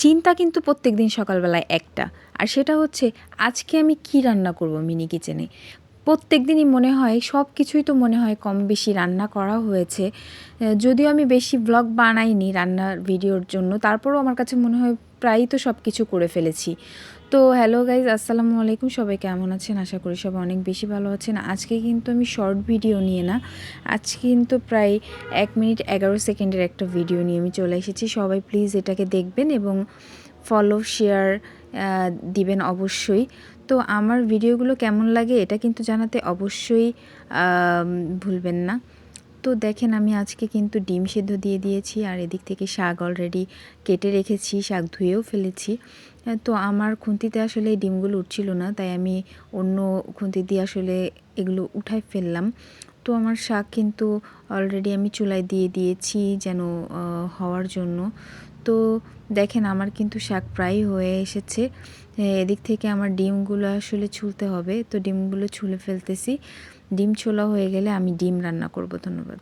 চিন্তা কিন্তু প্রত্যেকদিন সকালবেলায় একটা, আর সেটা হচ্ছে আজকে আমি কি রান্না করব মিনি কিচেনে। প্রত্যেক দিনই মনে হয় সব কিছুই তো মনে হয় কম বেশি রান্না করা হয়েছে। যদিও আমি বেশি ব্লগ বানাইনি রান্নার ভিডিওর জন্য, তারপরেও আমার কাছে মনে হয় প্রায়ই তো সব কিছু করে ফেলেছি। তো হ্যালো গাইজ, আসসালামু আলাইকুম। সবাই কেমন আছেন? আশা করি সবাই অনেক বেশি ভালো আছেন। আজকে কিন্তু আমি শর্ট ভিডিও নিয়ে না, আজকে কিন্তু প্রায় 1 মিনিট 11 সেকেন্ডের একটা ভিডিও নিয়ে আমি চলে এসেছি। সবাই প্লিজ এটাকে দেখবেন এবং ফলো শেয়ার দিবেন অবশ্যই। তো আমার ভিডিওগুলো কেমন লাগে এটা কিন্তু জানাতে অবশ্যই ভুলবেন না। তো দেখেন আমি আজকে কিন্তু ডিম সেদ্ধ দিয়ে দিয়েছি, আর এদিক থেকে শাক অলরেডি কেটে রেখেছি, শাক ধুয়েও ফেলেছি। তো আমার খুন্তিতে আসলে এই ডিমগুলো উঠছিল না, তাই আমি অন্য খুন্তি দিয়ে আসলে এগুলো উঠাই ফেললাম। তো আমার শাক কিন্তু অলরেডি আমি চুলায় দিয়ে দিয়েছি যেন হওয়ার জন্য। তো দেখেন আমার কিন্তু শাক প্রায় হয়ে এসেছে। এদিক থেকে আমার ডিমগুলো আসলে ছুলতে হবে, তো ডিমগুলো ছুলে ফেলতেছি। ডিম ছোলা হয়ে গেলে আমি ডিম রান্না করব। ধন্যবাদ।